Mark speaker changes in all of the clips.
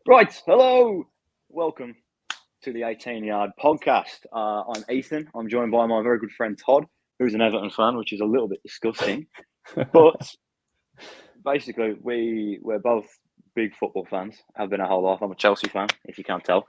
Speaker 1: Right, hello, welcome to the 18 Yard Podcast. I'm Ethan. I'm joined by my very good friend Todd, who's an Everton fan, which is a little bit disgusting. But basically, we're both big football fans. Have been our whole life. I'm a Chelsea fan, if you can't tell,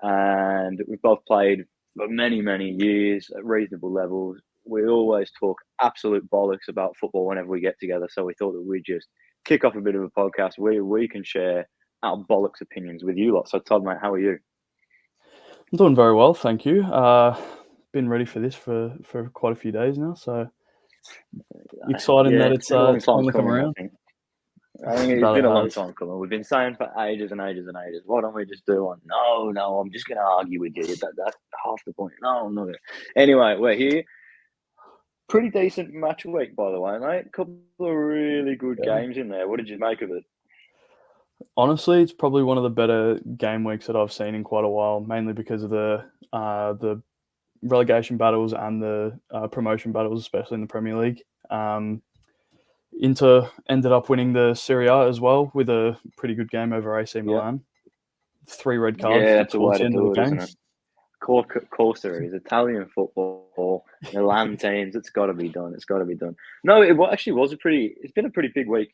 Speaker 1: and we've both played for many, many years at reasonable levels. We always talk absolute bollocks about football whenever we get together. So we thought that we'd just kick off a bit of a podcast where we can share our bollocks opinions with you lot. So Todd, mate, how are you?
Speaker 2: I'm doing very well, thank you. Been ready for this for quite a few days now, so exciting that
Speaker 1: It's been a long
Speaker 2: it's
Speaker 1: time
Speaker 2: finally come
Speaker 1: coming,
Speaker 2: around.
Speaker 1: I think it's
Speaker 2: That
Speaker 1: been
Speaker 2: it
Speaker 1: a long
Speaker 2: has.
Speaker 1: time coming. We've been saying for ages and ages and ages, why don't we just do one? No, I'm just going to argue with you. That's half the point. No, I'm not going to. Anyway, we're here. Pretty decent match week, by the way, mate. A couple of really good
Speaker 2: Yeah.
Speaker 1: games in there. What did you make of it?
Speaker 2: Honestly, it's probably one of the better game weeks that I've seen in quite a while, mainly because of the relegation battles and the promotion battles, especially in the Premier League. Inter ended up winning the Serie A as well with a pretty good game over AC Milan. 3 red cards
Speaker 1: That's a way
Speaker 2: towards the
Speaker 1: to
Speaker 2: end of the
Speaker 1: do it,
Speaker 2: game.
Speaker 1: isn't it? Course there is. Italian football, Milan teams, it's got to be done. It's got to be done. No, it's been a pretty big week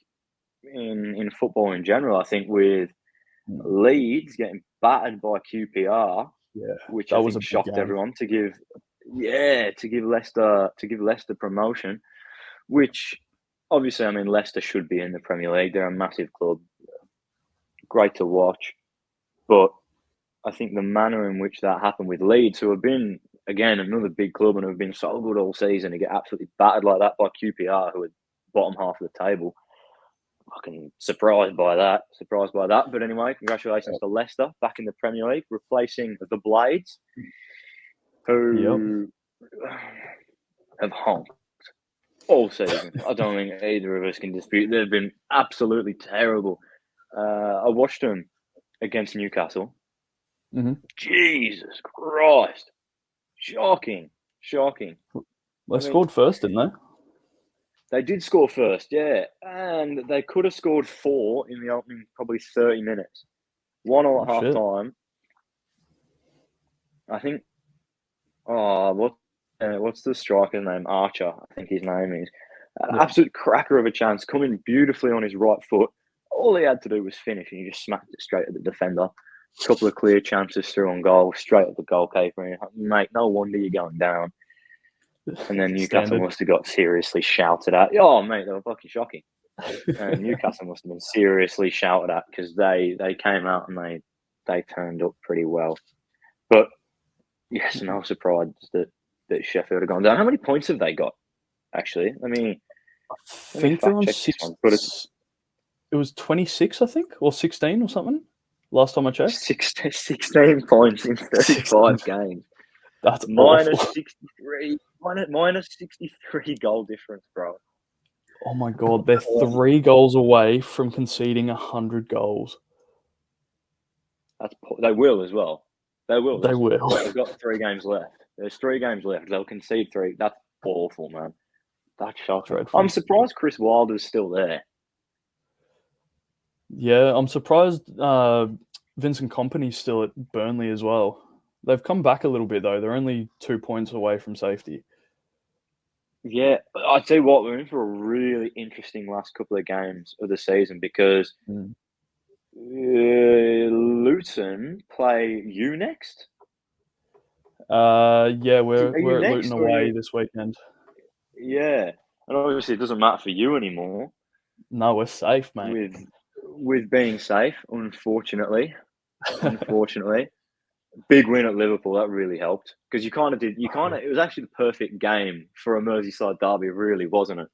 Speaker 1: in football in general. I think with Leeds getting battered by QPR, which
Speaker 2: that
Speaker 1: I
Speaker 2: was a
Speaker 1: think
Speaker 2: big
Speaker 1: shocked
Speaker 2: game.
Speaker 1: everyone to give Leicester promotion, which obviously, I mean, Leicester should be in the Premier League. They're a massive club, great to watch, but I think the manner in which that happened with Leeds, who have been, again, another big club and have been so good all season, to get absolutely battered like that by QPR, who are bottom half of the table. Fucking surprised by that. But anyway, congratulations to Leicester back in the Premier League, replacing the Blades, who have honked all season. I don't think either of us can dispute. They've been absolutely terrible. I watched them against Newcastle.
Speaker 2: Mm-hmm.
Speaker 1: Jesus Christ. Shocking.
Speaker 2: They scored first, didn't they?
Speaker 1: They did score first, yeah. And they could have scored 4 in the opening probably 30 minutes. 1 all at half time. I think, what's the striker's name? Archer, I think his name is. An absolute cracker of a chance, coming beautifully on his right foot. All he had to do was finish, and he just smacked it straight at the defender. A couple of clear chances through on goal, straight at the goalkeeper. And mate, no wonder you're going down. And then Newcastle must have got seriously shouted at. Oh, mate, they were fucking shocking. And Newcastle must have been seriously shouted at because they came out and they turned up pretty well. But yes, no surprise that Sheffield have gone down. How many points have they got? Actually,
Speaker 2: I think they're on 6. It was 26, I think, or 16 or something. Last time I checked,
Speaker 1: 16 points in 35 games.
Speaker 2: That's
Speaker 1: minus
Speaker 2: awful.
Speaker 1: 63, minus 63 goal difference, bro.
Speaker 2: Oh my god, they're 3 goals away from conceding 100 goals.
Speaker 1: They will as well. They will.
Speaker 2: They will.
Speaker 1: They've got 3 games left. There's 3 games left. They'll concede 3. That's awful, man. That's shocking.
Speaker 2: Dreadful.
Speaker 1: I'm surprised Chris Wilder's still there.
Speaker 2: Yeah, I'm surprised Vincent Kompany's still at Burnley as well. They've come back a little bit, though. They're only 2 points away from safety.
Speaker 1: Yeah, I tell you what, we're in for a really interesting last couple of games of the season because Luton play you next.
Speaker 2: Yeah, we're at Luton away this weekend.
Speaker 1: Yeah, and obviously it doesn't matter for you anymore.
Speaker 2: No, we're safe, mate.
Speaker 1: With being safe, unfortunately. Big win at Liverpool, that really helped because it was actually the perfect game for a Merseyside derby, really, wasn't it?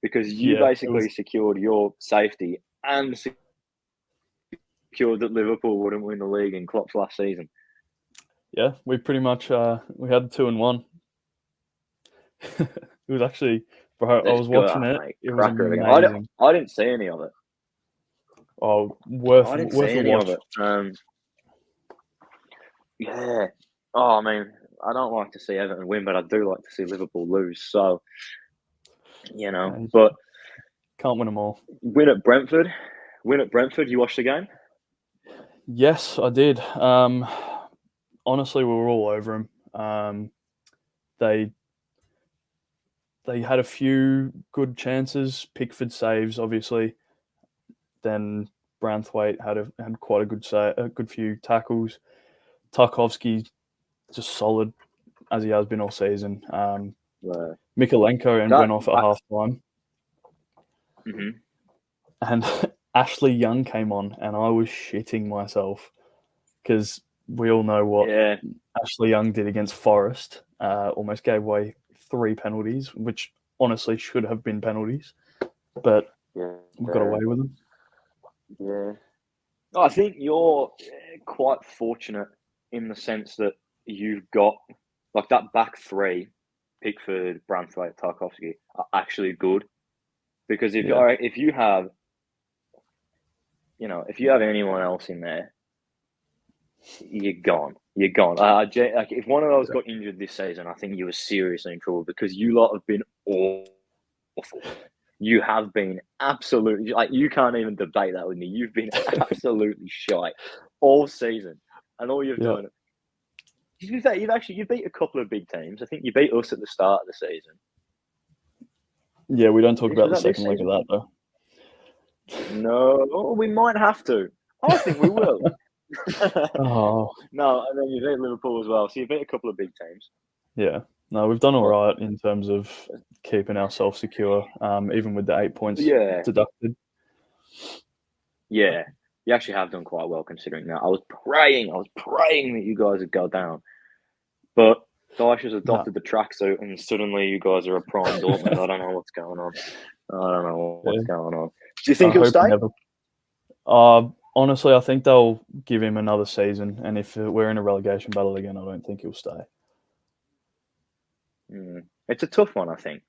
Speaker 1: Because you basically secured your safety and secured that Liverpool wouldn't win the league in Klopp's last season.
Speaker 2: Yeah, we pretty much we had 2-1. It was actually, bro, I was watching it.
Speaker 1: Mate,
Speaker 2: it was amazing.
Speaker 1: I didn't see any of it.
Speaker 2: Oh, worth
Speaker 1: I didn't
Speaker 2: worth
Speaker 1: see
Speaker 2: a
Speaker 1: any
Speaker 2: watch.
Speaker 1: of it. Yeah. Oh, I mean, I don't like to see Everton win, but I do like to see Liverpool lose. So, but
Speaker 2: can't win them all.
Speaker 1: Win at Brentford. You watched the game?
Speaker 2: Yes, I did. Honestly, we were all over him. They had a few good chances. Pickford saves, obviously. Then Branthwaite had quite a good few tackles. Tarkovsky just solid as he has been all season. Mikolenko and went off at half time.
Speaker 1: Mm-hmm.
Speaker 2: And Ashley Young came on, and I was shitting myself because we all know what Ashley Young did against Forest. Almost gave away 3 penalties, which honestly should have been penalties, but we got away with them.
Speaker 1: Yeah. I think you're quite fortunate in the sense that you've got like that back 3, Pickford, Branthwaite, Tarkovsky, are actually good. Because if you have anyone else in there, you're gone. You're gone. If one of those got injured this season, I think you were seriously in trouble because you lot have been awful. You have been absolutely you can't even debate that with me. You've been absolutely shite all season, and all you've done. You've beat a couple of big teams. I think you beat us at the start of the season.
Speaker 2: Yeah, we don't talk about the second leg of that though.
Speaker 1: No, we might have to. I think we will.
Speaker 2: Oh
Speaker 1: no, and then you beat Liverpool as well. So you beat a couple of big teams.
Speaker 2: Yeah, no, we've done all right in terms of keeping ourselves secure, even with the 8 points deducted.
Speaker 1: Yeah, you actually have done quite well considering that. I was praying that you guys would go down, but Dyche has adopted the tracksuit, and suddenly you guys are a prime Dortmund. I don't know what's going on. Do you think he'll stay?
Speaker 2: Honestly, I think they'll give him another season, and if we're in a relegation battle again, I don't think he'll stay.
Speaker 1: It's a tough one, I think,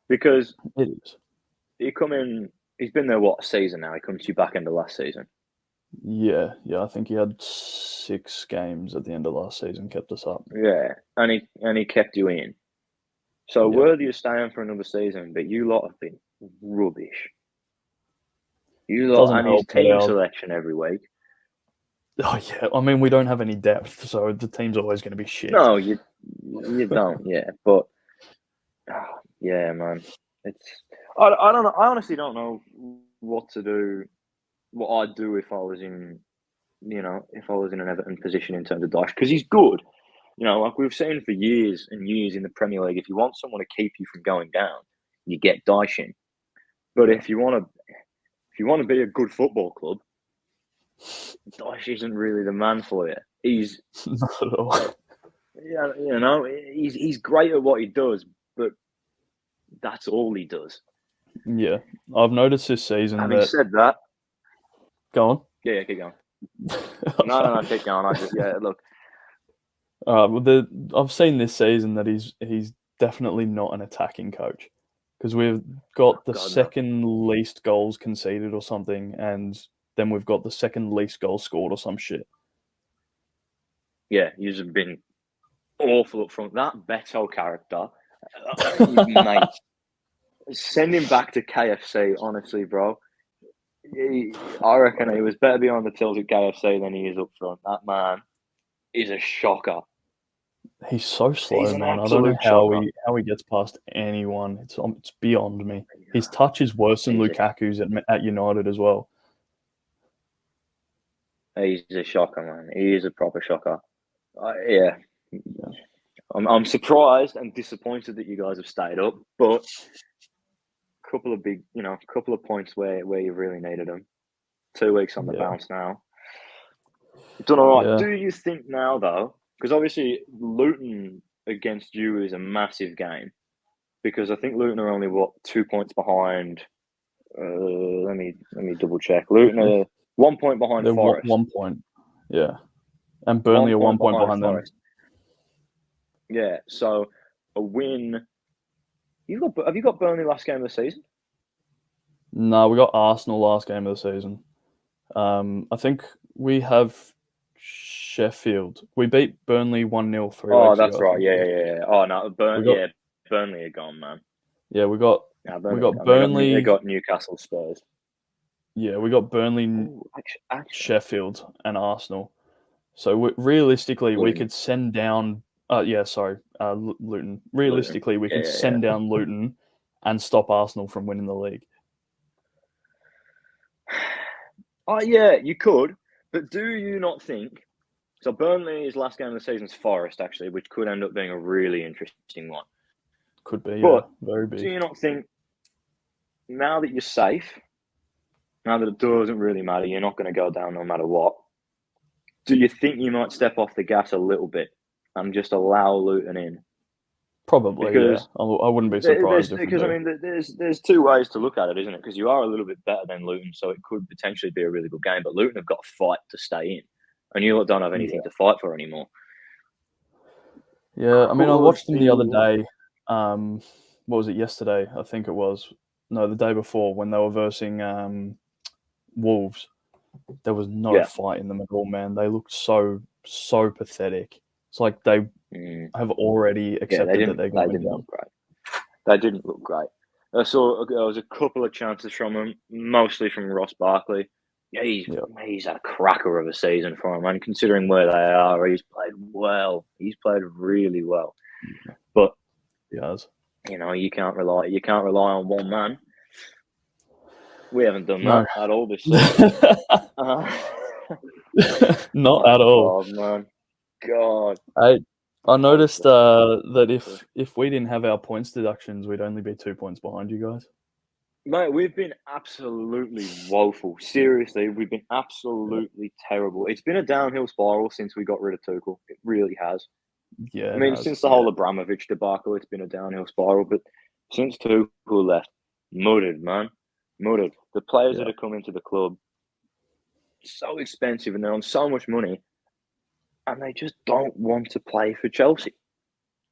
Speaker 1: because
Speaker 2: it is.
Speaker 1: He's been there a season now. He comes to you back end of last season.
Speaker 2: Yeah. I think he had 6 games at the end of last season, kept us up.
Speaker 1: Yeah, and he kept you in. So worthy of staying for another season, but you lot have been rubbish. You lot and his team selection every week.
Speaker 2: Oh yeah, I mean we don't have any depth, so the team's always going to be shit.
Speaker 1: No, you don't. Yeah, but yeah, man, I don't know. I honestly don't know what to do. What I'd do if I was in an Everton position in terms of Dyche, because he's good. Like we've seen for years and years in the Premier League, if you want someone to keep you from going down, you get Dyche in. But if you want to be a good football club, Dyche isn't really the man for you. He's
Speaker 2: not at all.
Speaker 1: Yeah, he's great at what he does, but that's all he does.
Speaker 2: Yeah, I've noticed this season.
Speaker 1: Having said that,
Speaker 2: go on.
Speaker 1: Yeah, keep going. No, keep going. Look.
Speaker 2: I've seen this season that he's definitely not an attacking coach, because we've got the second least goals conceded or something, and then we've got the second least goals scored or some shit.
Speaker 1: Yeah, you've been awful up front. That Beto character, mate, send him back to KFC, honestly, bro. I reckon he was better behind the tills at KFC than he is up front. That man is a shocker.
Speaker 2: He's so slow, man. I don't know how he gets past anyone. It's beyond me. His touch is worse than Lukaku's at United as well.
Speaker 1: He's a shocker, man. He is a proper shocker. Yeah. I'm surprised and disappointed that you guys have stayed up, but a couple of points where you really needed them. 2 weeks on the bounce now. Done all right. Yeah. Do you think now, though, because obviously Luton against you is a massive game, because I think Luton are only 2 points behind. Let me double check. Luton are 1 point behind Forest.
Speaker 2: 1 point, yeah, and Burnley are 1 point behind them.
Speaker 1: Yeah, so a win. Have you got Burnley last game of the season?
Speaker 2: No, we got Arsenal last game of the season. I think we have Sheffield. We beat Burnley 1-0 3
Speaker 1: Oh,
Speaker 2: weeks
Speaker 1: that's
Speaker 2: ago,
Speaker 1: right. Yeah. Oh no, Burnley are gone, man.
Speaker 2: Yeah, we got Burnley.
Speaker 1: They got Newcastle Spurs.
Speaker 2: Yeah, we got Burnley,
Speaker 1: Ooh, actually,
Speaker 2: Sheffield, and Arsenal. So realistically, we
Speaker 1: Luton.
Speaker 2: could send down. Luton.
Speaker 1: Luton.
Speaker 2: Realistically, we
Speaker 1: Yeah,
Speaker 2: can
Speaker 1: yeah,
Speaker 2: send down Luton and stop Arsenal from winning the league.
Speaker 1: Oh, yeah, you could. But do you not think? So Burnley's last game of the season is Forest, actually, which could end up being a really interesting one.
Speaker 2: Could be, yeah,
Speaker 1: But
Speaker 2: very
Speaker 1: do
Speaker 2: big.
Speaker 1: you not think now that you're safe, now that it doesn't really matter, you're not going to go down no matter what, do you think you might step off the gas a little bit and just allow Luton in?
Speaker 2: Probably, yeah.
Speaker 1: Because
Speaker 2: I wouldn't be surprised if we do.
Speaker 1: I mean, there's two ways to look at it, isn't it? Because you are a little bit better than Luton, so it could potentially be a really good game. But Luton have got to fight to stay in, and you don't have anything to fight for anymore.
Speaker 2: Yeah, I mean, I watched them the other day. What was it, yesterday? I think it was. No, the day before, when they were versing Wolves. There was no fight in them at all, man. They looked so pathetic. It's like they have already accepted that they're going down.
Speaker 1: They didn't look great. I saw there was a couple of chances from them, mostly from Ross Barkley. Yeah, he's had a cracker of a season for him, and considering where they are, he's played well. He's played really well. But
Speaker 2: he has.
Speaker 1: You know, you can't rely on one man. We haven't done that at all this season.
Speaker 2: Not at all.
Speaker 1: Oh man, God.
Speaker 2: I noticed that if we didn't have our points deductions, we'd only be 2 points behind you guys.
Speaker 1: Mate, we've been absolutely woeful. Seriously, we've been absolutely terrible. It's been a downhill spiral since we got rid of Tuchel. It really has.
Speaker 2: Yeah,
Speaker 1: I mean, since the whole Abramovich debacle, it's been a downhill spiral. But since Tuchel left, muddied, man. Muddied. The players that have come into the club, so expensive and they're on so much money, and they just don't want to play for Chelsea.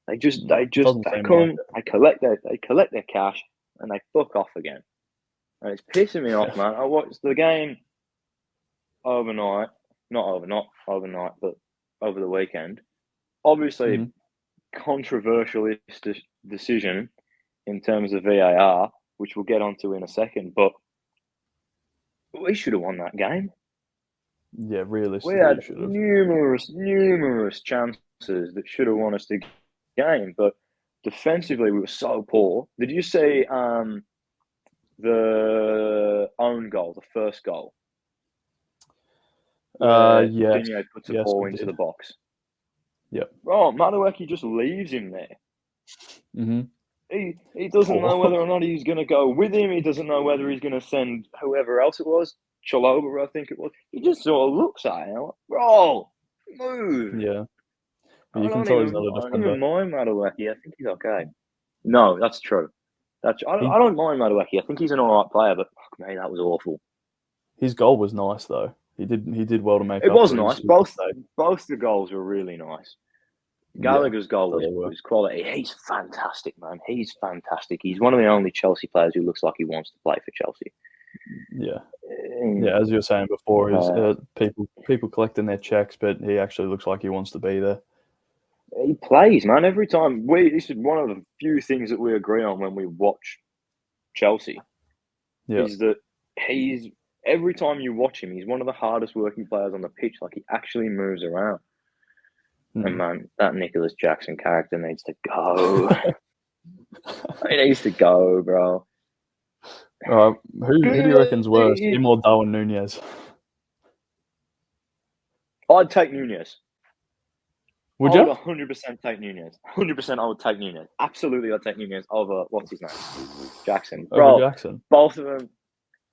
Speaker 1: They come, they collect their cash, and they fuck off again. And it's pissing me off, man. I watched the game overnight, but over the weekend. Obviously, controversial decision in terms of VAR, which we'll get onto in a second, but we should have won that game.
Speaker 2: Yeah, realistically,
Speaker 1: we had numerous chances that should have won us the game, but defensively we were so poor. Did you see the own goal, the first goal?
Speaker 2: Yeah.
Speaker 1: Digne puts a ball into the box.
Speaker 2: Yep.
Speaker 1: Oh, Madueke just leaves him there.
Speaker 2: Mm-hmm.
Speaker 1: He doesn't know whether or not he's going to go with him. He doesn't know whether he's going to send whoever else it was, Chalobah, I think it was. He just sort of looks at him, like, bro, move.
Speaker 2: Yeah.
Speaker 1: I don't even mind Madueke. I think he's okay. No, that's true. I don't mind Madueke. I think he's an all right player, but fuck me, that was awful.
Speaker 2: His goal was nice though. He did well to make
Speaker 1: it.
Speaker 2: It
Speaker 1: was nice. Both the goals were really nice. Gallagher's goal was quality. He's fantastic, man. He's fantastic. He's one of the only Chelsea players who looks like he wants to play for Chelsea.
Speaker 2: Yeah. Yeah, as you were saying before, is people collecting their checks, but he actually looks like he wants to be there.
Speaker 1: He plays, man. Every time this is one of the few things that we agree on when we watch Chelsea. Is that every time you watch him, he's one of the hardest working players on the pitch. Like, he actually moves around. And man, that Nicholas Jackson character needs to go. He needs to go, bro.
Speaker 2: Who do you reckon's worse, him or Darwin Nunez?
Speaker 1: I'd take Nunez.
Speaker 2: Would you?
Speaker 1: I would 100% take Nunez. 100% I would take Nunez. Absolutely, I'd take Nunez over, what's his name? Jackson. Bro,
Speaker 2: Jackson.
Speaker 1: Both of them.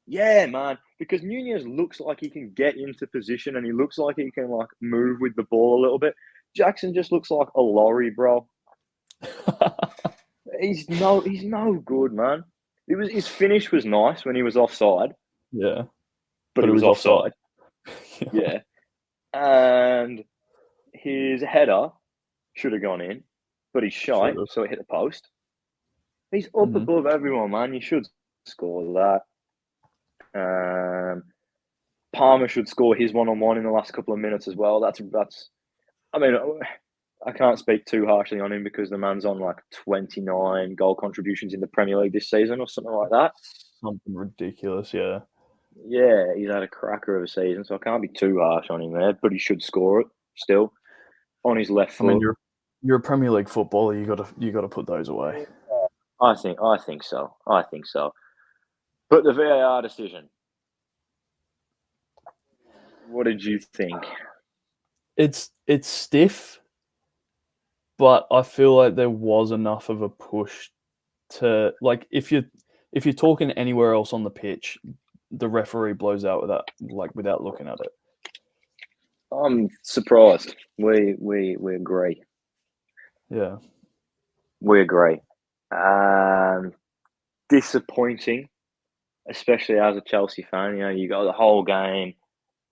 Speaker 1: Yeah, man. Because Nunez looks like he can get into position and he looks like he can, like, move with the ball a little bit. Jackson just looks like a lorry, bro. He's no good, man. His finish was nice when he was offside.
Speaker 2: Yeah.
Speaker 1: But he was offside. Yeah. And his header should have gone in, but he's shy, so it hit the post. He's up above everyone, man. You should score that. Palmer should score his one-on-one in the last couple of minutes as well. That's. I mean, I can't speak too harshly on him because the man's on like 29 goal contributions in the Premier League this season or something like that.
Speaker 2: Something ridiculous, yeah.
Speaker 1: Yeah, he's had a cracker of a season, so I can't be too harsh on him there. But he should score it still on his left
Speaker 2: I mean,
Speaker 1: foot.
Speaker 2: you're a Premier League footballer. You got to put those away.
Speaker 1: I think so. I think so. But the VAR decision, what did you think?
Speaker 2: It's stiff, but I feel like there was enough of a push to, like, if you're talking anywhere else on the pitch, the referee blows out without looking at it.
Speaker 1: I'm surprised. We agree.
Speaker 2: Yeah.
Speaker 1: We agree. Disappointing, especially as a Chelsea fan. You know, you got the whole game.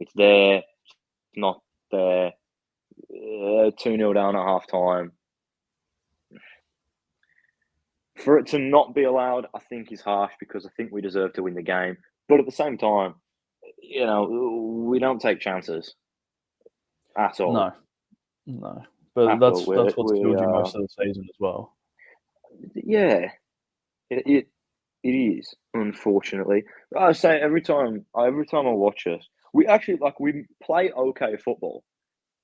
Speaker 1: It's there. It's not there. 2-0 down at half time. For it to not be allowed, I think is harsh because I think we deserve to win the game. But at the same time, you know, we don't take chances at all.
Speaker 2: No. But
Speaker 1: At all.
Speaker 2: that's what's killed you most of the season as well.
Speaker 1: Yeah, it is, unfortunately. I say every time I watch us, we actually we play okay football.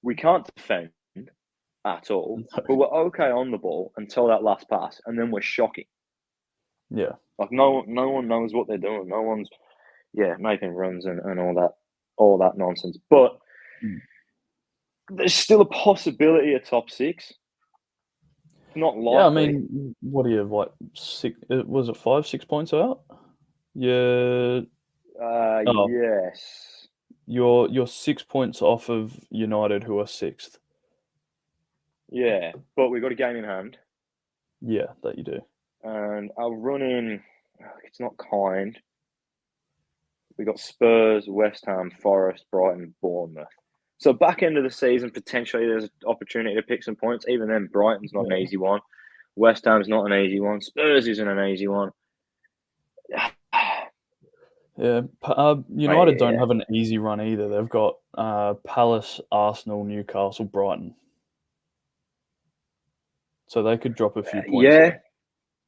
Speaker 1: We can't defend at all, but we're okay on the ball until that last pass, and then we're shocking.
Speaker 2: Yeah.
Speaker 1: Like no one knows what they're doing. No one's making runs and all that nonsense. But there's still a possibility of top six. Not likely.
Speaker 2: Yeah, I mean, what are you, like, 6? Was it 5, 6 points out? Yeah.
Speaker 1: Yes.
Speaker 2: You're 6 points off of United, who are sixth.
Speaker 1: Yeah, but we've got a game in hand.
Speaker 2: Yeah, that you do.
Speaker 1: And our run-in, it's not kind. We got Spurs, West Ham, Forest, Brighton, Bournemouth. So back end of the season, potentially there's an opportunity to pick some points. Even then, Brighton's not an easy one. West Ham's not an easy one. Spurs isn't an easy one.
Speaker 2: Yeah, United don't have an easy run either. They've got Palace, Arsenal, Newcastle, Brighton. So they could drop a few points.
Speaker 1: Yeah,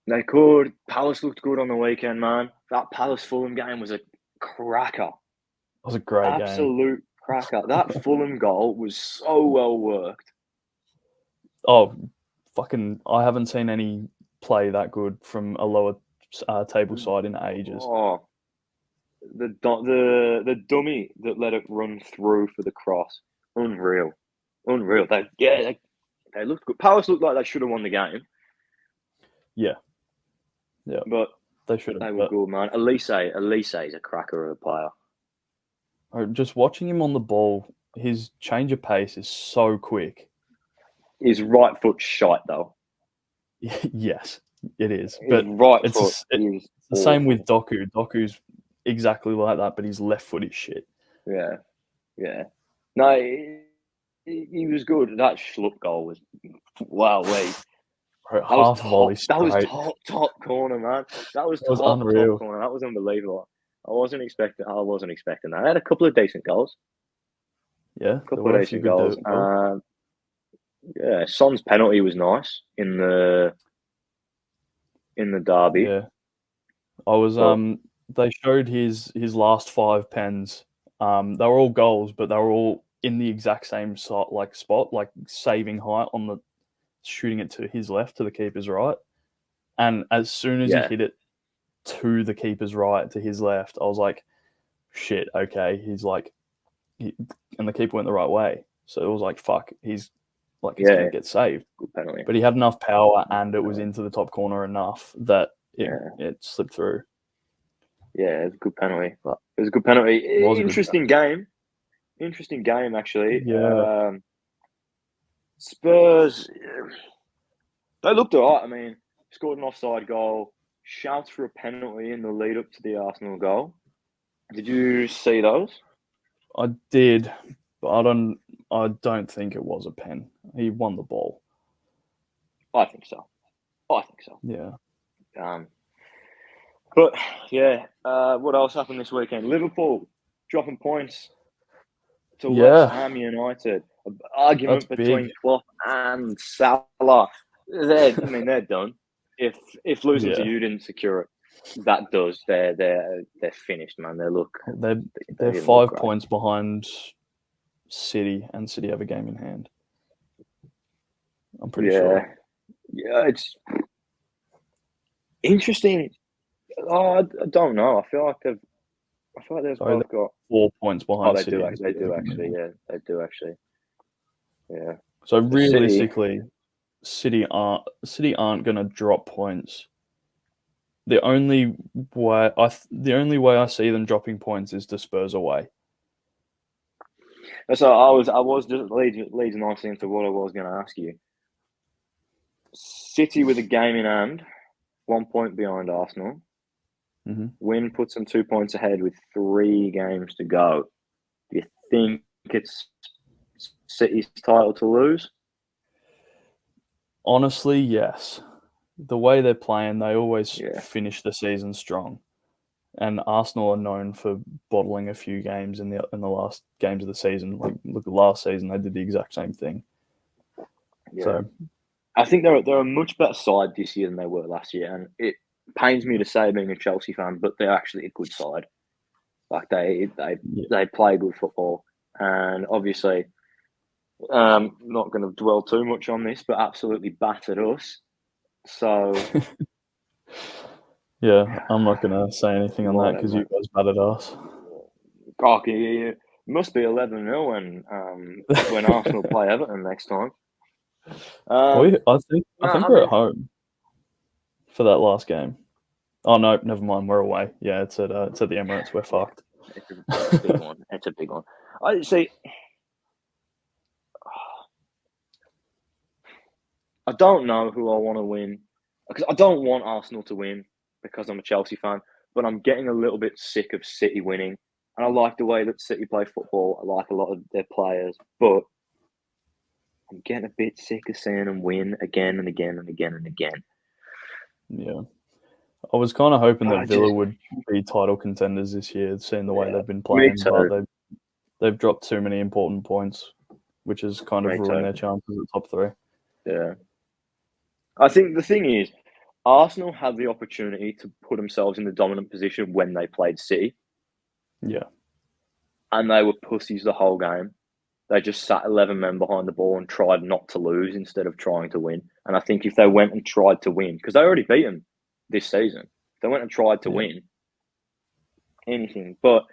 Speaker 1: they could. Palace looked good on the weekend, man. That Palace Fulham game was a cracker.
Speaker 2: It was a great game.
Speaker 1: Absolute cracker. That Fulham goal was so well worked.
Speaker 2: Oh, fucking! I haven't seen any play that good from a lower table side in ages.
Speaker 1: Oh, the dummy that let it run through for the cross, unreal. They looked good. Palace looked like they should have won the game.
Speaker 2: Yeah,
Speaker 1: but
Speaker 2: they should have.
Speaker 1: They were good, man. Elise is a cracker of a player.
Speaker 2: Just watching him on the ball, his change of pace is so quick.
Speaker 1: His right foot's shite, though.
Speaker 2: Yes, it is.
Speaker 1: His
Speaker 2: but
Speaker 1: right
Speaker 2: it's
Speaker 1: foot is
Speaker 2: the same with Doku. Doku's exactly like that, but his left foot is shit.
Speaker 1: Yeah. No, he was good. That Schlupp goal was wow.
Speaker 2: Half volley.
Speaker 1: That was top corner, man. That was
Speaker 2: unreal.
Speaker 1: Top corner. That was unbelievable. I wasn't expecting that. I had a couple of decent goals.
Speaker 2: Yeah,
Speaker 1: a couple of decent goals. Yeah, Son's penalty was nice in the derby.
Speaker 2: Yeah, I was. They showed his last 5 pens. They were all goals, but they were all in the exact same spot, like saving height on the shooting it to his left, to the keeper's right. And as soon as he hit it to the keeper's right, to his left, I was like, shit, okay. He's like, and the keeper went the right way. So it was like, fuck, he's going to get saved.
Speaker 1: Good penalty.
Speaker 2: But he had enough power and it was into the top corner enough that it slipped through.
Speaker 1: Yeah, it was a good penalty. It was a good penalty. Interesting game, actually.
Speaker 2: Yeah.
Speaker 1: Spurs, they looked all right. I mean, scored an offside goal, shouts for a penalty in the lead up to the Arsenal goal. Did you see those?
Speaker 2: I did, but I don't think it was a pen. He won the ball.
Speaker 1: I think so.
Speaker 2: Yeah.
Speaker 1: But yeah, what else happened this weekend? Liverpool dropping points to West Ham United. An argument between Klopp and Salah. They're done. If losing to you didn't secure it. that does, they're finished, man. They look
Speaker 2: They're
Speaker 1: they didn't
Speaker 2: 5
Speaker 1: look great.
Speaker 2: points behind City, and City have a game in hand. I'm pretty sure.
Speaker 1: Yeah, it's interesting. I don't know. I feel like they've
Speaker 2: Sorry,
Speaker 1: both got.
Speaker 2: 4 points
Speaker 1: Oh,
Speaker 2: behind
Speaker 1: they
Speaker 2: City.
Speaker 1: do.
Speaker 2: and
Speaker 1: They
Speaker 2: City have
Speaker 1: do
Speaker 2: a game in
Speaker 1: actually.
Speaker 2: hand.
Speaker 1: Yeah, they do actually. Yeah.
Speaker 2: So
Speaker 1: The City.
Speaker 2: realistically, City aren't going to drop points. The only way I see them dropping points is to Spurs away.
Speaker 1: So I was just leads nicely into what I was going to ask you. City with a game in hand, 1 point behind Arsenal.
Speaker 2: Mm-hmm.
Speaker 1: Win puts them 2 points ahead with 3 games to go. Do you think it's City's title to lose?
Speaker 2: Honestly, yes. The way they're playing, they always
Speaker 1: Yeah.
Speaker 2: finish the season strong. And Arsenal are known for bottling a few games in the last games of the season. Like, look at last season, they did the exact same thing.
Speaker 1: Yeah.
Speaker 2: So
Speaker 1: I think they're a much better side this year than they were last year, and it pains me to say being a Chelsea fan, but they're actually a good side. Like they play good football, and obviously, not going to dwell too much on this, but absolutely battered us. So
Speaker 2: yeah, I'm not going to say anything on that because you guys battered us.
Speaker 1: Cocky, it must be 11-0 when Arsenal play Everton next time.
Speaker 2: I think
Speaker 1: I
Speaker 2: we're
Speaker 1: mean,
Speaker 2: at home for that last game. Oh no, never mind. We're away. Yeah, it's at the Emirates. We're fucked.
Speaker 1: It's a big one. It's a big one. I see. I don't know who I want to win because I don't want Arsenal to win because I'm a Chelsea fan, but I'm getting a little bit sick of City winning. And I like the way that City play football. I like a lot of their players, but I'm getting a bit sick of seeing them win again and again and again and again.
Speaker 2: Yeah. I was kind of hoping
Speaker 1: But
Speaker 2: that Villa would be title contenders this year, seeing the way they've been
Speaker 1: Me
Speaker 2: playing,
Speaker 1: too.
Speaker 2: but they've dropped too many important points, which has kind of
Speaker 1: Me
Speaker 2: ruined
Speaker 1: too.
Speaker 2: their chances at top 3.
Speaker 1: Yeah. I think the thing is, Arsenal had the opportunity to put themselves in the dominant position when they played City,
Speaker 2: Yeah.
Speaker 1: and they were pussies the whole game. They just sat 11 men behind the ball and tried not to lose instead of trying to win. And I think if they went and tried to win, because they already beat them this season, if they went and tried to win anything. But,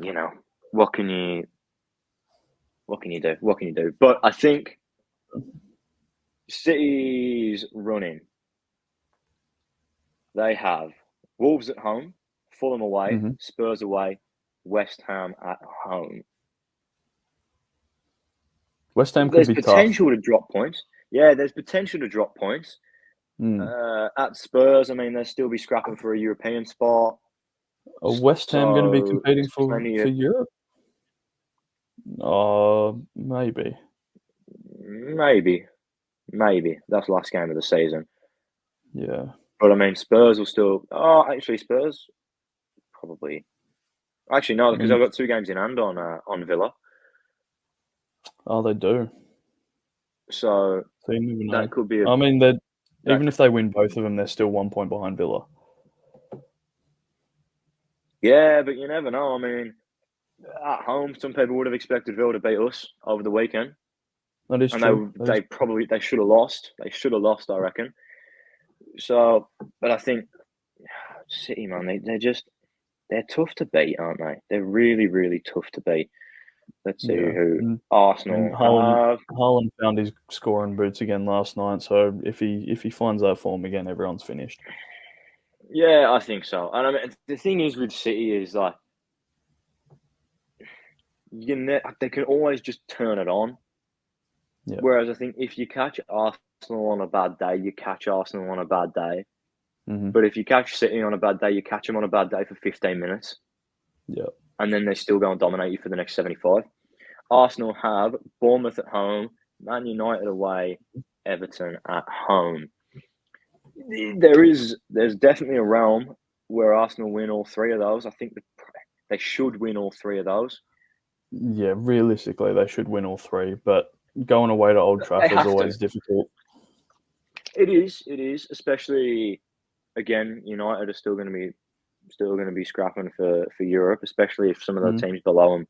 Speaker 1: you know, what can you do? What can you do? But I think City's running. They have Wolves at home, Fulham away,
Speaker 2: Mm-hmm.
Speaker 1: Spurs away, West Ham at home.
Speaker 2: West Ham could
Speaker 1: There's
Speaker 2: be
Speaker 1: potential
Speaker 2: tough.
Speaker 1: to drop points. Yeah, there's potential to drop points. At Spurs, I mean, they'll still be scrapping for a European spot.
Speaker 2: Are West Ham going to be competing for Europe? Maybe.
Speaker 1: Maybe. That's the last game of the season.
Speaker 2: Yeah.
Speaker 1: But I mean, Spurs will still. Oh, actually, Spurs probably. Actually, no, because I've got 2 games in hand on Villa.
Speaker 2: Oh, they do.
Speaker 1: So
Speaker 2: you never know.
Speaker 1: that could be.
Speaker 2: I mean, even if they win both of them, they're still 1 point behind Villa.
Speaker 1: Yeah, but you never know. I mean, at home, some people would have expected Villa to beat us over the weekend.
Speaker 2: That is true.
Speaker 1: They should have lost. They should have lost, I reckon. So, but I think City, man, they're tough to beat, aren't they? They're really, really tough to beat. Let's see who Arsenal have.
Speaker 2: Haaland found his scoring boots again last night, so if he finds that form again, everyone's finished.
Speaker 1: Yeah, I think so. And I mean, the thing is with City is like, they can always just turn it on.
Speaker 2: Yeah.
Speaker 1: Whereas I think if you catch Arsenal on a bad day, you catch Arsenal on a bad day.
Speaker 2: Mm-hmm.
Speaker 1: But if you catch City on a bad day, you catch them on a bad day for 15 minutes.
Speaker 2: Yeah.
Speaker 1: And then they still go and dominate you for the next 75. Arsenal have Bournemouth at home, Man United away, Everton at home. There's definitely a realm where Arsenal win all 3 of those. I think they should win all 3 of those.
Speaker 2: Yeah, realistically, they should win all 3, but going away to Old Trafford is always difficult.
Speaker 1: It is, especially again, United are still going to be scrapping for Europe, especially if some of the teams below them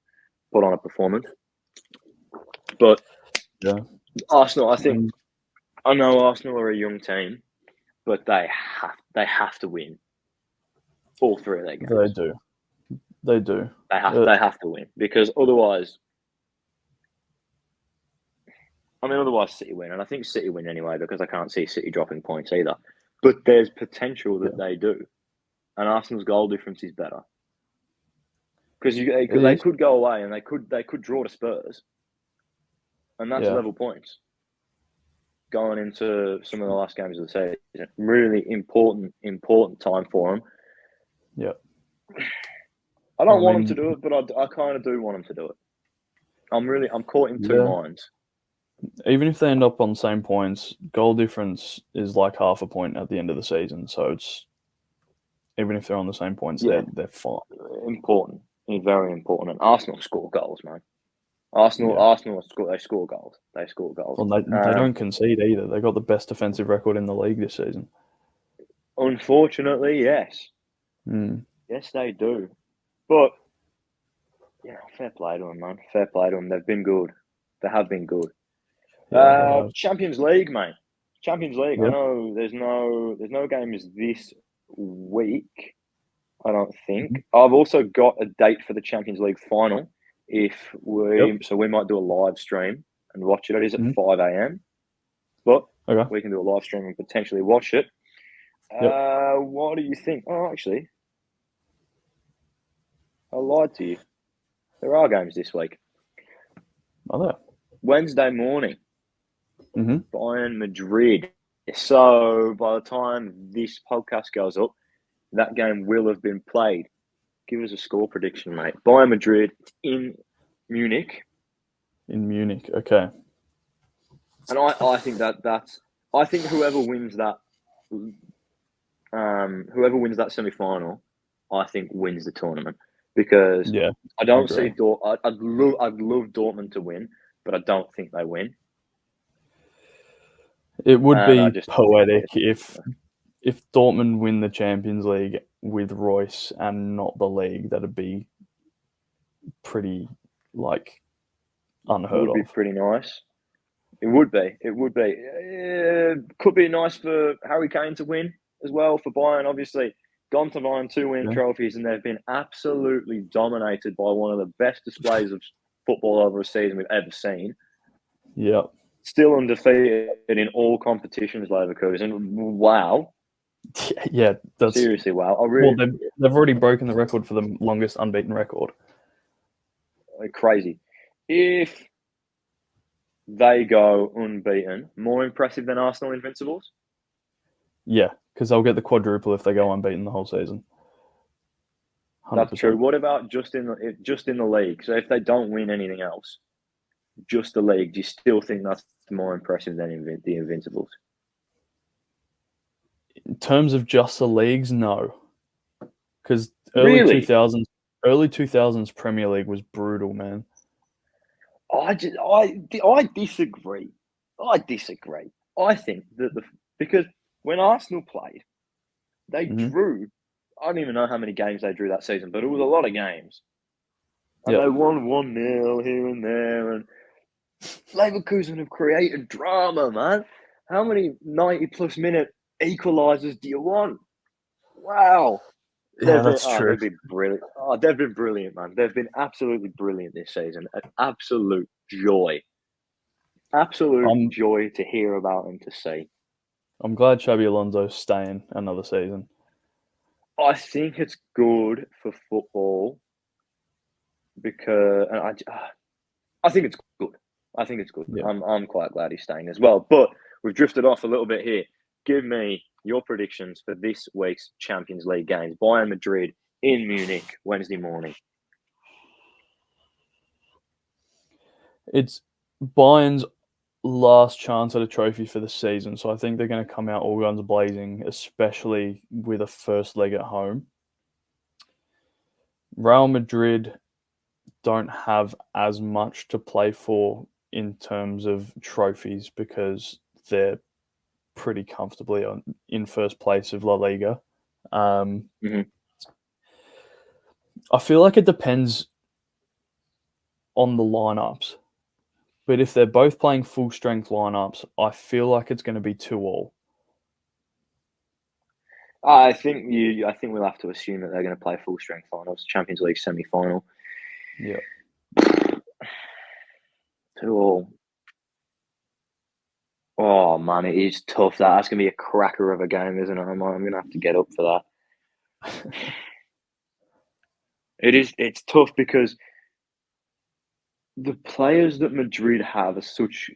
Speaker 1: put on a performance. But
Speaker 2: yeah,
Speaker 1: Arsenal, I know Arsenal are a young team, but they have to win all three of their games.
Speaker 2: they do. They do.
Speaker 1: They have to win, because otherwise, City win, and I think City win anyway, because I can't see City dropping points either. But there's potential that they do, and Arsenal's goal difference is better, because they could go away and they could draw to Spurs, and that's level points going into some of the last games of the season. Really important time for them.
Speaker 2: Yeah.
Speaker 1: I don't want them to do it, but I kind of do want them to do it. I'm caught in two minds.
Speaker 2: Even if they end up on the same points, goal difference is like half a point at the end of the season. So it's even if they're on the same points, they're fine.
Speaker 1: Important, very important. And Arsenal score goals, man. Arsenal score goals. They score goals.
Speaker 2: Well, they don't concede either. They got the best defensive record in the league this season.
Speaker 1: Unfortunately, yes. Yes, they do. But fair play to them, man. Fair play to them. They've been good. They have been good. Champions League, mate. Champions League. I know there's no games this week, I don't think. I've also got a date for the Champions League final. So we might do a live stream and watch it. It is at 5 a.m. But we can do a live stream and potentially watch it. What do you think? Oh, actually, I lied to you. There are games this week.
Speaker 2: Are there?
Speaker 1: Wednesday morning. Bayern Madrid. So by the time this podcast goes up, that game will have been played. Give us a score prediction, mate. Bayern Madrid in Munich.
Speaker 2: In Munich, okay.
Speaker 1: And I think I think whoever wins that semi-final, I think wins the tournament, because I don't see I'd love Dortmund to win, but I don't think they win.
Speaker 2: It would be poetic if Dortmund win the Champions League with Royce and not the league. That'd be pretty unheard of.
Speaker 1: It would be pretty nice. It would be. Could be nice for Harry Kane to win as well for Bayern. Obviously, gone to Bayern 2 win trophies, and they've been absolutely dominated by one of the best displays of football over a season we've ever seen.
Speaker 2: Yeah.
Speaker 1: Still undefeated in all competitions, Leverkusen. Wow.
Speaker 2: Yeah, that's
Speaker 1: seriously wow.
Speaker 2: They've already broken the record for the longest unbeaten record.
Speaker 1: Crazy. If they go unbeaten, more impressive than Arsenal Invincibles?
Speaker 2: Yeah, because they'll get the quadruple if they go unbeaten the whole season.
Speaker 1: 100%. That's true. What about just in the league? So if they don't win anything else, just the league, do you still think that's more impressive than the Invincibles?
Speaker 2: In terms of just the leagues, no. Because early 2000s Premier League was brutal, man.
Speaker 1: I disagree. I think that because when Arsenal played, they drew. I don't even know how many games they drew that season, but it was a lot of games. And they won 1-0 here and there, and Leverkusen have created drama, man. How many 90-plus minute equalisers do you want? Wow.
Speaker 2: That's true.
Speaker 1: They've been brilliant. They've been brilliant, man. They've been absolutely brilliant this season. An absolute joy. Absolute joy to hear about and to see.
Speaker 2: I'm glad Xabi Alonso's staying another season.
Speaker 1: I think it's good for football because I think it's good. Yeah. I'm quite glad he's staying as well. But we've drifted off a little bit here. Give me your predictions for this week's Champions League games. Bayern Madrid in Munich, Wednesday morning.
Speaker 2: It's Bayern's last chance at a trophy for the season, so I think they're going to come out all guns blazing, especially with a first leg at home. Real Madrid don't have as much to play for in terms of trophies because they're pretty comfortably in first place of La Liga.
Speaker 1: Mhm.
Speaker 2: I feel like it depends on the lineups, but if they're both playing full strength lineups, I feel like it's going to be 2-2.
Speaker 1: I think we'll have to assume that they're going to play full strength finals, Champions League semi final.
Speaker 2: Yeah.
Speaker 1: 2-2. Oh man, it is tough. That's going to be a cracker of a game, isn't it? I'm going to have to get up for that. It is. It's tough because the players that Madrid have are such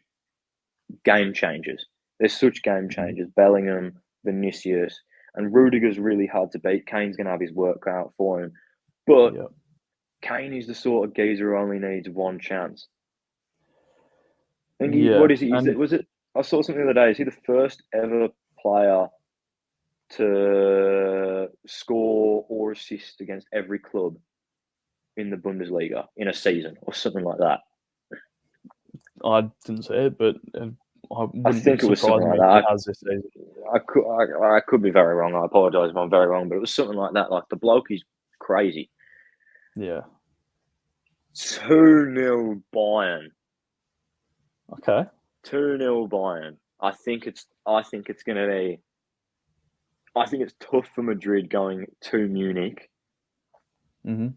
Speaker 1: game changers. They're such game changers. Bellingham, Vinicius, and Rudiger's really hard to beat. Kane's going to have his work out for him. But
Speaker 2: Yeah.
Speaker 1: Kane is the sort of geezer who only needs one chance. I think
Speaker 2: Yeah.
Speaker 1: what is he? Was it? I saw something the other day. Is he the first ever player to score or assist against every club in the Bundesliga in a season or something like that?
Speaker 2: I didn't say it, but I wouldn't
Speaker 1: think it was
Speaker 2: surprise
Speaker 1: something
Speaker 2: me
Speaker 1: like
Speaker 2: if
Speaker 1: that.
Speaker 2: he has this season.
Speaker 1: I could be very wrong. I apologise if I'm very wrong, but it was something like that. Like the bloke is crazy.
Speaker 2: Yeah.
Speaker 1: 2-0 Bayern.
Speaker 2: Okay.
Speaker 1: 2-0 Bayern. I think it's going to be. I think it's tough for Madrid going to Munich
Speaker 2: Mm-hmm.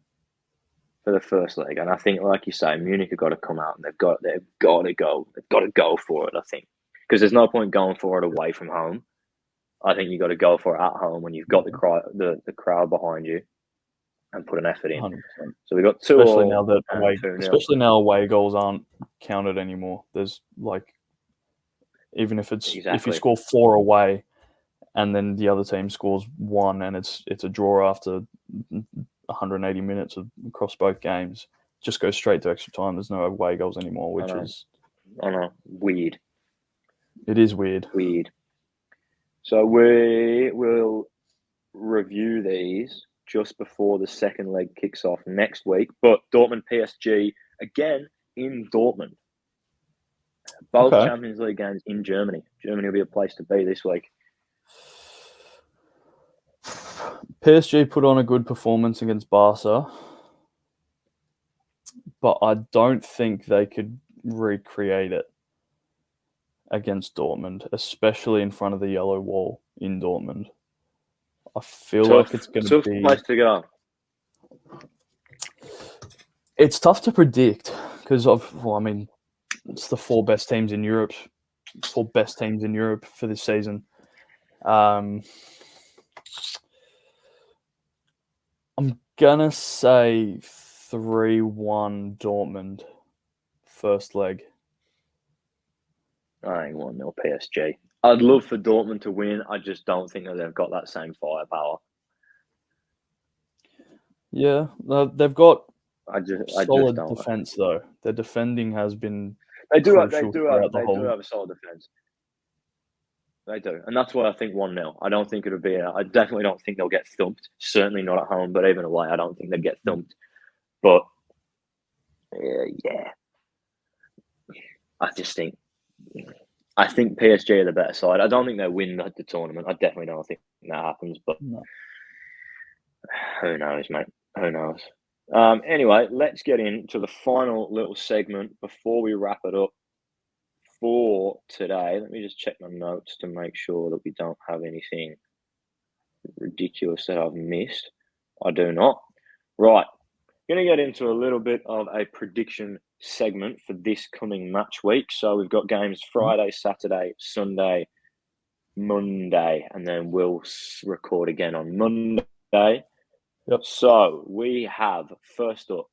Speaker 1: for the first leg, and I think, like you say, Munich have got to come out and they've got to go for it. I think because there's no point going for it away from home. I think you got to go for it at home when you've got the crowd behind you and put an effort in.
Speaker 2: 100%.
Speaker 1: So we got
Speaker 2: especially now that away goals aren't counted anymore. There's like, even if if you score 4 away and then the other team scores 1 and it's a draw after 180 minutes across both games, just go straight to extra time. There's no away goals anymore, which is
Speaker 1: weird.
Speaker 2: It is weird.
Speaker 1: So we will review these just before the second leg kicks off next week. But Dortmund PSG again in Dortmund. Both Champions League games in Germany. Germany will be a place to be this week.
Speaker 2: PSG put on a good performance against Barca, but I don't think they could recreate it against Dortmund, especially in front of the yellow wall in Dortmund. I feel like it's going to be
Speaker 1: a place to go.
Speaker 2: It's tough to predict because it's the 4 best teams in Europe, 4 best teams in Europe for this season. I'm gonna say 3-1 Dortmund first leg.
Speaker 1: I think 1-0 PSG. I'd love for Dortmund to win. I just don't think that they've got that same firepower.
Speaker 2: Yeah, they've got
Speaker 1: solid
Speaker 2: defense though. Their defending has been.
Speaker 1: They do have
Speaker 2: a
Speaker 1: solid defense. They do, and that's why I think 1-0. I don't think it'll be. I definitely don't think they'll get thumped. Certainly not at home, but even away, I don't think they'll get thumped. But yeah, I think PSG are the better side. I don't think they'll win the tournament. I definitely don't think that happens. But who knows, mate? Who knows? Anyway, let's get into the final little segment before we wrap it up for today. Let me just check my notes to make sure that we don't have anything ridiculous that I've missed. I do not. Right. Going to get into a little bit of a prediction segment for this coming match week. So we've got games Friday, Saturday, Sunday, Monday, and then we'll record again on Monday.
Speaker 2: Yep.
Speaker 1: So we have, first up,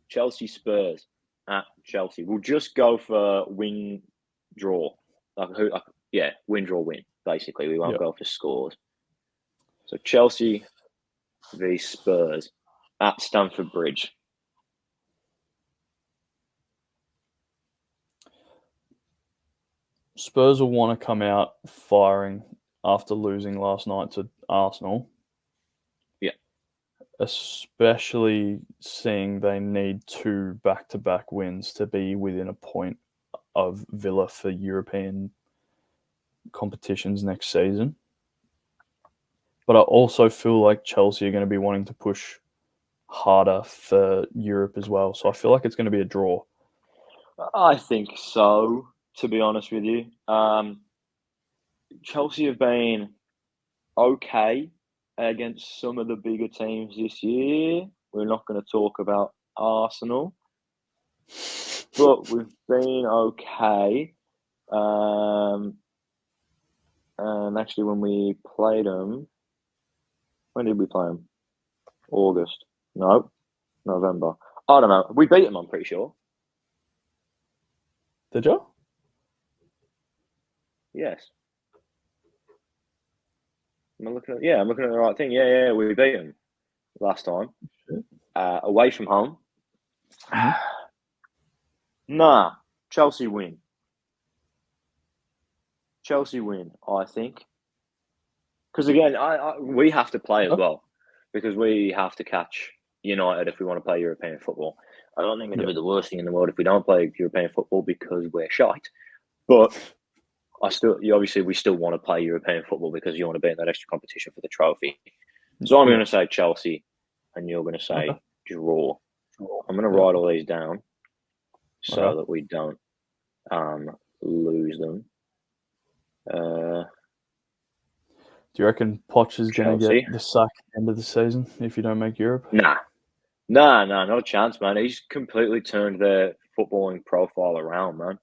Speaker 1: Chelsea Spurs at Chelsea. We'll just go for win, draw. Win, draw, win. Basically, we won't go for scores. So Chelsea v Spurs at Stamford Bridge.
Speaker 2: Spurs will want to come out firing after losing last night to Arsenal.
Speaker 1: Yeah.
Speaker 2: Especially seeing they need 2 back-to-back wins to be within a point of Villa for European competitions next season. But I also feel like Chelsea are going to be wanting to push harder for Europe as well. So I feel like it's going to be a draw.
Speaker 1: I think so, to be honest with you. Chelsea have been okay against some of the bigger teams this year. We're not going to talk about Arsenal, but we've been okay. And actually, when we played them, when did we play them? August? No, November. I don't know. We beat them, I'm pretty sure.
Speaker 2: Did you?
Speaker 1: Yes. I'm looking at the right thing. Yeah, we beat them last time. Away from home.
Speaker 2: Mhm.
Speaker 1: Nah, Chelsea win. Chelsea win, I think. Because again, we have to play as well, because we have to catch United if we want to play European football. I don't think it'll be the worst thing in the world if we don't play European football because we're shite. But we still want to play European football because you want to be in that extra competition for the trophy. So I'm going to say Chelsea, and you're going to say draw. I'm going to write all these down so that we don't lose them.
Speaker 2: Do you reckon Poch is going to get the sack at the end of the season if you don't make Europe?
Speaker 1: Nah, not a chance, man. He's completely turned their footballing profile around, man.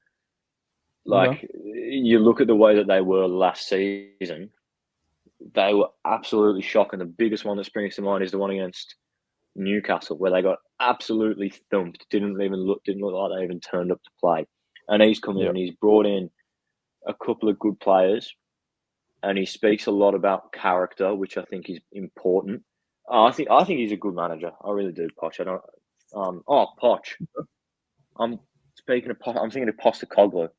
Speaker 1: Like, you look at the way that they were last season, they were absolutely shocking. The biggest one that springs to mind is the one against Newcastle, where they got absolutely thumped. Didn't look like they even turned up to play. And he's come in and he's brought in a couple of good players, and he speaks a lot about character, which I think is important. I think he's a good manager. I really do, Poch. Poch. I'm thinking of Postecoglou.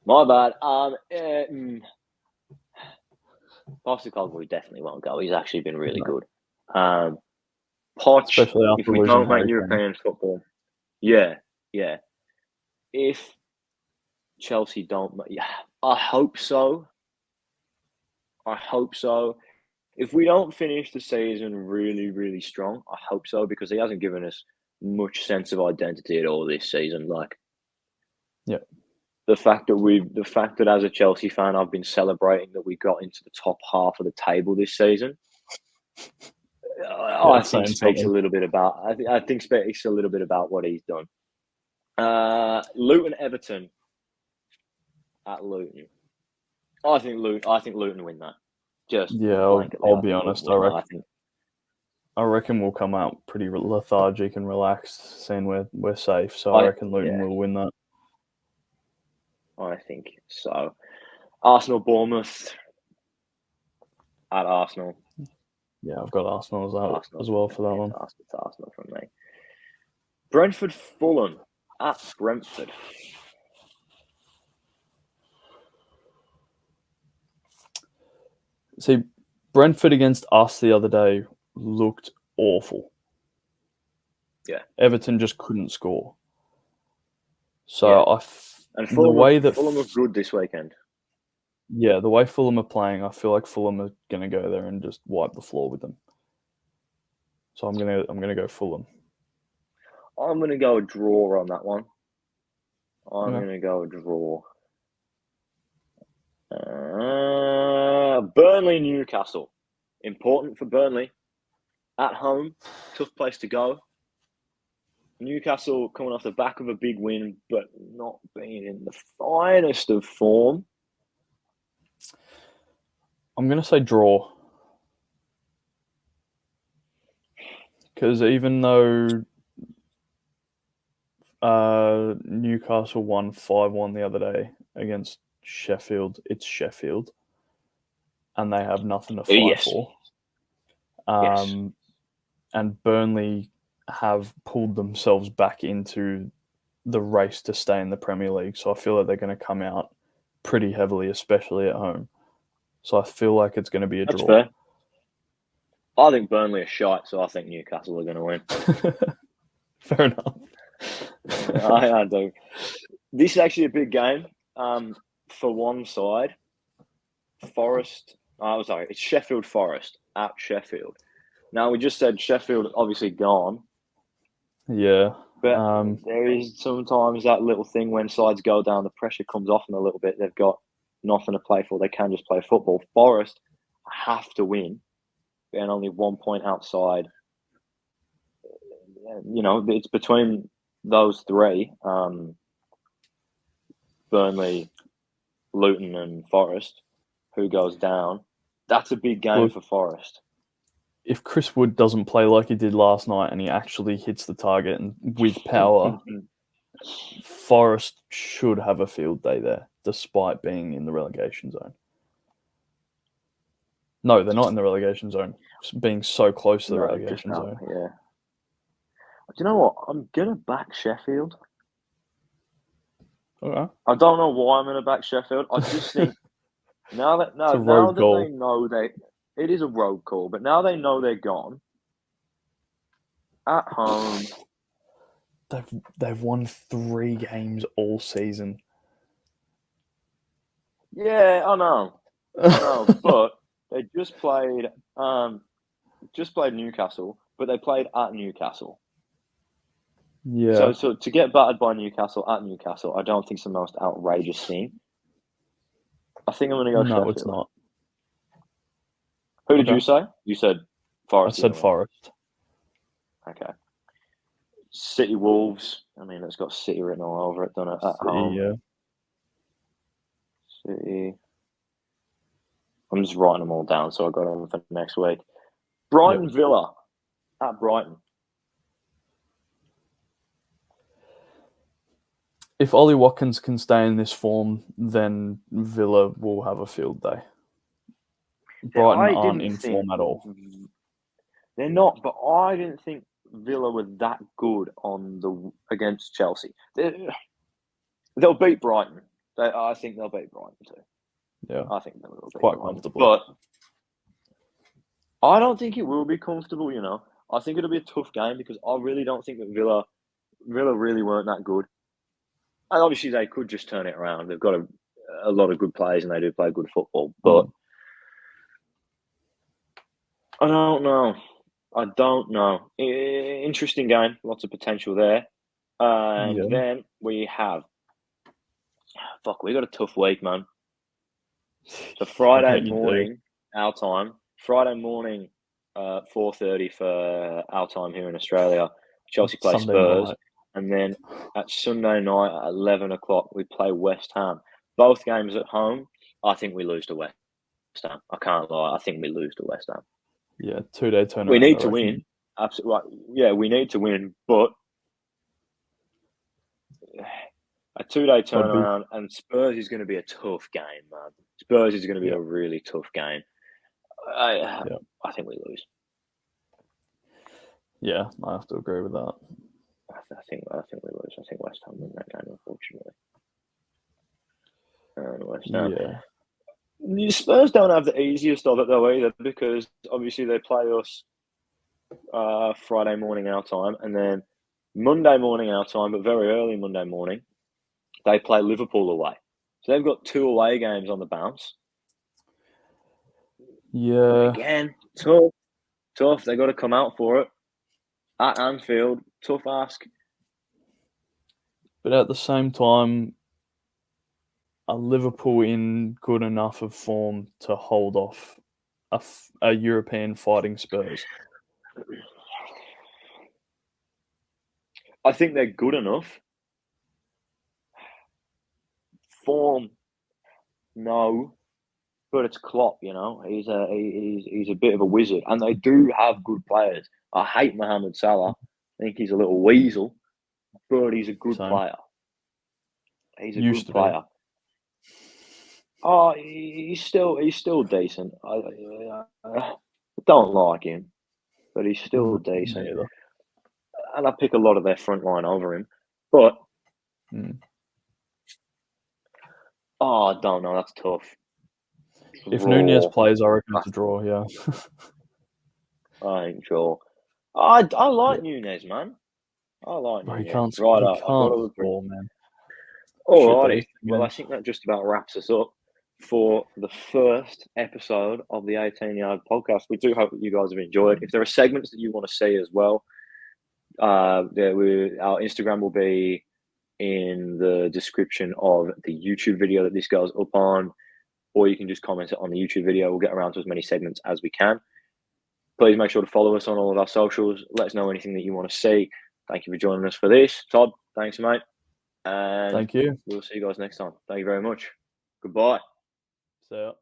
Speaker 1: My bad. Postecoglou definitely won't go. He's actually been really good. Poch, if we don't make European football, yeah. If Chelsea don't, I hope so. If we don't finish the season really, really strong, I hope so, because he hasn't given us much sense of identity at all this season. The fact that as a Chelsea fan, I've been celebrating that we got into the top half of the table this season. I think speaks a little bit about. I think speaks a little bit about what he's done. Luton Everton at Luton. I think Luton win that.
Speaker 2: I'll be honest. I reckon we'll come out pretty lethargic and relaxed, saying we're safe. So I reckon Luton will win that.
Speaker 1: I think so. Arsenal Bournemouth at Arsenal.
Speaker 2: Yeah, I've got Arsenal as well for that one.
Speaker 1: It's Arsenal from me. Brentford Fulham at Brentford.
Speaker 2: See, Brentford against us the other day looked awful.
Speaker 1: Yeah.
Speaker 2: Everton just couldn't score. So
Speaker 1: Fulham are good this weekend.
Speaker 2: Yeah, the way Fulham are playing, I feel like Fulham are going to go there and just wipe the floor with them. So I'm gonna go Fulham.
Speaker 1: I'm going to go a draw on that one. I'm going to go a draw. Burnley Newcastle. Important for Burnley. At home, tough place to go. Newcastle coming off the back of a big win, but not being in the finest of form.
Speaker 2: I'm going to say draw. Because even though Newcastle won 5-1 the other day against Sheffield, it's Sheffield. And they have nothing to fight for. And Burnley have pulled themselves back into the race to stay in the Premier League. So I feel like they're going to come out pretty heavily, especially at home. So I feel like it's going to be a draw.
Speaker 1: Fair. I think Burnley are shite, so I think Newcastle are going to win.
Speaker 2: Fair enough.
Speaker 1: I do. This is actually a big game. For one side, Forest. Oh, sorry, it's Sheffield Forest at Sheffield. Now we just said Sheffield obviously gone,
Speaker 2: Yeah.
Speaker 1: but there is sometimes that little thing when sides go down, the pressure comes off them a little bit. They've got nothing to play for. They can just play football. Forest have to win, and only 1 point outside. It's between those three: Burnley, Luton, and Forest. Who goes down? That's a big game for Forest.
Speaker 2: If Chris Wood doesn't play like he did last night and he actually hits the target and with power, Forest should have a field day there, despite being in the relegation zone. No, they're not in the relegation zone, being so close to the relegation zone.
Speaker 1: Yeah. Do you know what? I'm going to back Sheffield.
Speaker 2: Okay.
Speaker 1: I don't know why I'm going to back Sheffield. I just think now that they know it is a road call, but now they know they're gone at home.
Speaker 2: They've won 3 games all season.
Speaker 1: Yeah, I know, but they just played Newcastle, but they played at Newcastle.
Speaker 2: Yeah.
Speaker 1: So to get battered by Newcastle at Newcastle, I don't think it's the most outrageous thing. I think I'm going to go Sheffield.
Speaker 2: No, it's not.
Speaker 1: Who did you say? You said Forest.
Speaker 2: I said Forest.
Speaker 1: Okay. City Wolves. I mean, it's got City written all over it, doesn't it? At home.
Speaker 2: Yeah.
Speaker 1: City. I'm just writing them all down, so I got them for next week. Brighton Villa at Brighton.
Speaker 2: If Ollie Watkins can stay in this form, then Villa will have a field day. Brighton aren't in form at all.
Speaker 1: They're not, but I didn't think Villa were that good against Chelsea. They'll beat Brighton. I think they'll beat Brighton too.
Speaker 2: Yeah,
Speaker 1: I think they will beat
Speaker 2: quite
Speaker 1: Brighton.
Speaker 2: comfortably.
Speaker 1: But I don't think it will be comfortable. I think it'll be a tough game because I really don't think that Villa really weren't that good. And obviously, they could just turn it around. They've got a lot of good players and they do play good football. But I don't know. Interesting game. Lots of potential there. And then we have... we got a tough week, man. So Friday morning, our time. Friday morning, 4:30 for our time here in Australia. Chelsea play Spurs. And then at Sunday night at 11 o'clock, we play West Ham. Both games at home. I think we lose to West Ham. I can't lie. I think we lose to West Ham.
Speaker 2: Yeah, 2-day turnaround.
Speaker 1: We need to win. Absolutely. Right. Yeah, we need to win. But a 2-day turnaround, and Spurs is going to be a tough game, man. Spurs is going to be a really tough game. I think we lose.
Speaker 2: Yeah, I have to agree with that.
Speaker 1: I think we lose. I think West Ham win that game, unfortunately. And West Ham.
Speaker 2: Yeah.
Speaker 1: The Spurs don't have the easiest of it though either, because obviously they play us Friday morning our time, and then Monday morning our time, but very early Monday morning, they play Liverpool away. So they've got 2 away games on the bounce.
Speaker 2: Yeah.
Speaker 1: Again, tough. They got to come out for it at Anfield. Tough ask.
Speaker 2: But at the same time, are Liverpool in good enough of form to hold off a European fighting Spurs?
Speaker 1: I think they're good enough. Form, no, but it's Klopp. He's a bit of a wizard, and they do have good players. I hate Mohamed Salah. I think he's a little weasel, but he's a good player. He's a good player. Oh, he's still decent. I don't like him, but he's still decent. And I pick a lot of their front line over him. But I don't know. That's tough.
Speaker 2: If Nunez plays, I reckon it's a draw. Yeah,
Speaker 1: I think draw. I like Nunez, man. I like
Speaker 2: Bro, he
Speaker 1: Nunez.
Speaker 2: can't,
Speaker 1: Right
Speaker 2: he
Speaker 1: up. I've got to
Speaker 2: can't
Speaker 1: agree.
Speaker 2: score, man.
Speaker 1: Alrighty.
Speaker 2: Shit,
Speaker 1: Well, I think that just about wraps us up for the first episode of the 18 Yard Podcast. We do hope that you guys have enjoyed. If there are segments that you want to see as well, our Instagram will be in the description of the YouTube video that this goes up on, or you can just comment it on the YouTube video. We'll get around to as many segments as we can. Please make sure to follow us on all of our socials. Let us know anything that you want to see. Thank you for joining us for this. Todd, thanks, mate. And
Speaker 2: Thank you.
Speaker 1: we'll see you guys next time. Thank you very much. Goodbye.
Speaker 2: So.